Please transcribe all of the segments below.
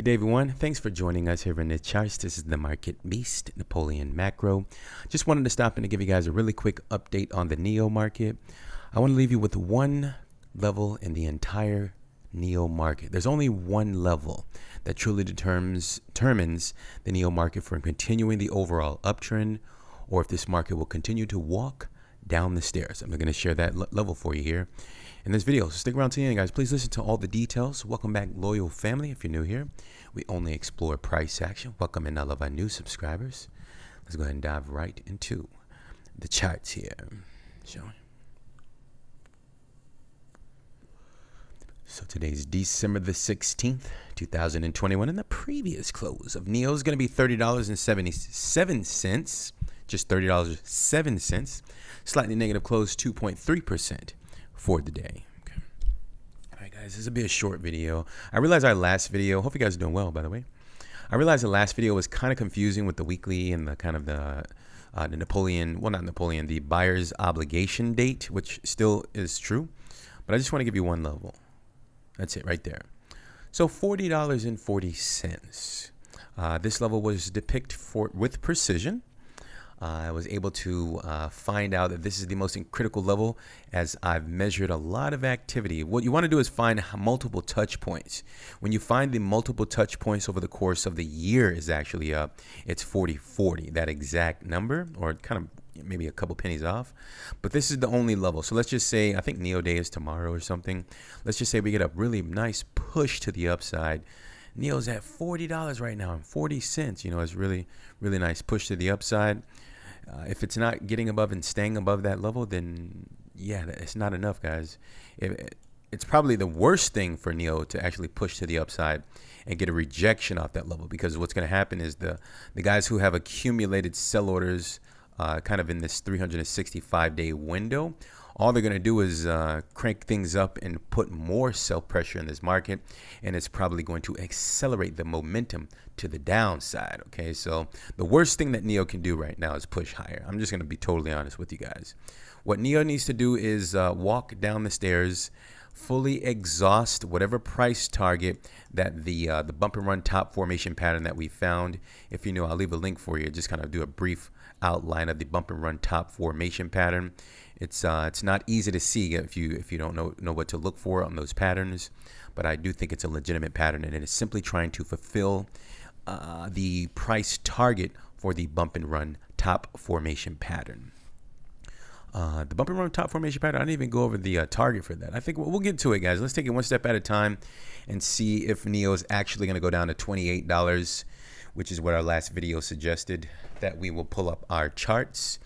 Good day, everyone. Thanks for joining us here in the charts. This is the Market Beast, Napoleon Macro. Just wanted to stop in to give you guys a really quick update on the NEO market. I want to leave you with one level in the entire NEO market. There's only one level that truly determines the NEO market from continuing the overall uptrend, or if this market will continue to walk down the stairs. I'm going to share that level for you here in this video. So stick around to the end, guys. Please listen to all the details. Welcome back, loyal family. If you're new here, we only explore price action. Welcome in all of our new subscribers. Let's go ahead and dive right into the charts here. So today's December the 16th, 2021, and the previous close of NEO is going to be $30.77, just $30.07, slightly negative close, 2.3% for the day. Okay. All right, guys, this will be a short video. I realized our last video, hope you guys are doing well, by the way. I realized the last video was kind of confusing with the weekly and the kind of the Napoleon, well, not Napoleon, the buyer's obligation date, which still is true. But I just want to give you one level. That's it right there. So $40.40. This level was depicted with precision. I was able to find out that this is the most critical level as I've measured a lot of activity. What you want to do is find multiple touch points. When you find the multiple touch points over the course of the year is actually it's 40.40, that exact number, or kind of maybe a couple pennies off. But this is the only level. So let's just say, I think NEO Day is tomorrow or something. Let's just say we get a really nice push to the upside. NEO's at $40 right now and 40 cents. You know, it's really, really nice push to the upside. If it's not getting above and staying above that level, then yeah, it's not enough, guys. It's probably the worst thing for NEO to actually push to the upside and get a rejection off that level, because what's going to happen is the guys who have accumulated sell orders kind of in this 365-day window, all they're going to do is crank things up and put more sell pressure in this market, and it's probably going to accelerate the momentum to the downside. Okay, so the worst thing that NEO can do right now is push higher. I'm just going to be totally honest with you guys. What NEO needs to do is walk down the stairs, fully exhaust whatever price target that the bump and run top formation pattern that we found. If you know, I'll leave a link for you. Just kind of do a brief outline of the bump and run top formation pattern. It's not easy to see if you don't know what to look for on those patterns, but I do think it's a legitimate pattern, and it is simply trying to fulfill the price target for the bump and run top formation pattern. The bump and run top formation pattern, I didn't even go over the target for that. I think we'll get to it, guys. Let's take it one step at a time and see if NEO is actually going to go down to $28, which is what our last video suggested, that we will pull up our charts,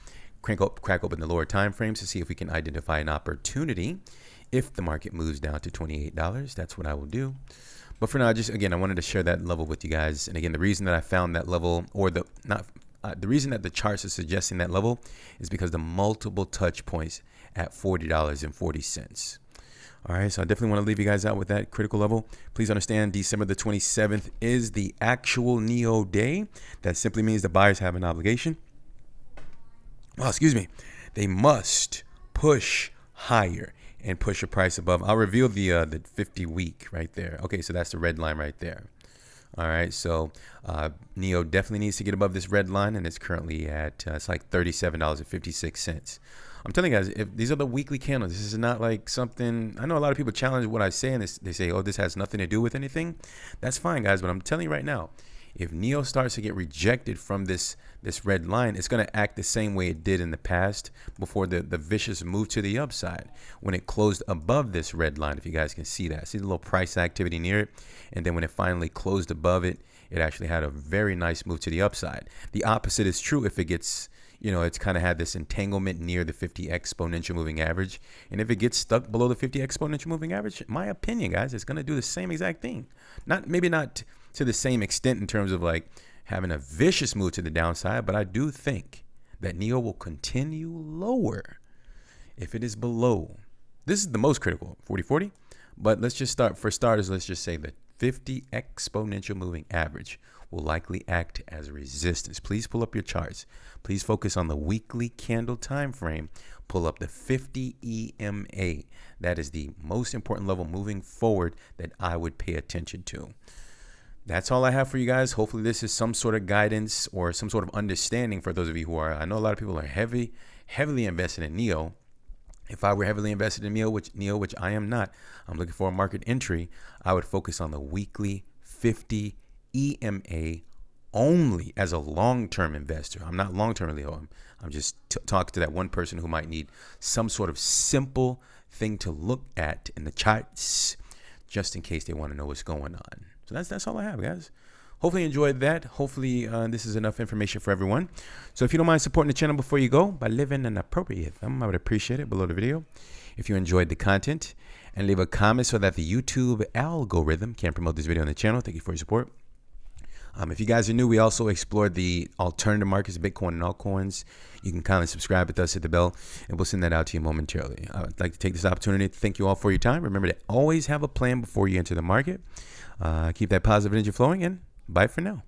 crack open the lower time frames to see if we can identify an opportunity. If the market moves down to $28, that's what I will do. But for now, again, I wanted to share that level with you guys. And again, the reason that I found that level, or the reason that the charts are suggesting that level, is because the multiple touch points at $40.40. All right, so I definitely want to leave you guys out with that critical level. Please understand, December the 27th is the actual NEO day. That simply means the buyers have an obligation. Oh, excuse me. They must push higher and push a price above. I'll reveal the 50 week right there. Okay, so that's the red line right there. All right, so NEO definitely needs to get above this red line, and it's currently at it's like $37.56. I'm telling you guys, if these are the weekly candles, this is not like something. I know a lot of people challenge what I say, and they say, "Oh, this has nothing to do with anything." That's fine, guys, but I'm telling you right now, if NEO starts to get rejected from this red line, it's going to act the same way it did in the past before the vicious move to the upside, when it closed above this red line. If you guys can see that, see the little price activity near it, and then when it finally closed above it, it actually had a very nice move to the upside. The opposite is true if it gets, you know, it's kind of had this entanglement near the 50 exponential moving average, and if it gets stuck below the 50 exponential moving average, in my opinion, guys, it's going to do the same exact thing. Maybe not to the same extent in terms of like having a vicious move to the downside, but I do think that NEO will continue lower if it is below. This is the most critical, 40.40, but let's just start, for starters, let's just say the 50 exponential moving average will likely act as resistance. Please pull up your charts. Please focus on the weekly candle time frame. Pull up the 50 EMA. That is the most important level moving forward that I would pay attention to. That's all I have for you guys. Hopefully this is some sort of guidance or some sort of understanding for those of you who are, I know a lot of people are heavily invested in NEO. If I were heavily invested in NEO, which I am not, I'm looking for a market entry, I would focus on the weekly 50 EMA only as a long-term investor. I'm not long-term, Leo. I'm just talking to that one person who might need some sort of simple thing to look at in the charts just in case they want to know what's going on. So that's all I have, guys. Hopefully you enjoyed that. Hopefully this is enough information for everyone. So if you don't mind supporting the channel before you go by leaving an appropriate thumb, I would appreciate it below the video. If you enjoyed the content, and leave a comment so that the YouTube algorithm can promote this video on the channel. Thank you for your support. If you guys are new, we also explored the alternative markets, Bitcoin and altcoins. You can kindly subscribe with us, hit the bell, and we'll send that out to you momentarily. I would like to take this opportunity to thank you all for your time. Remember to always have a plan before you enter the market. Keep that positive energy flowing, and bye for now.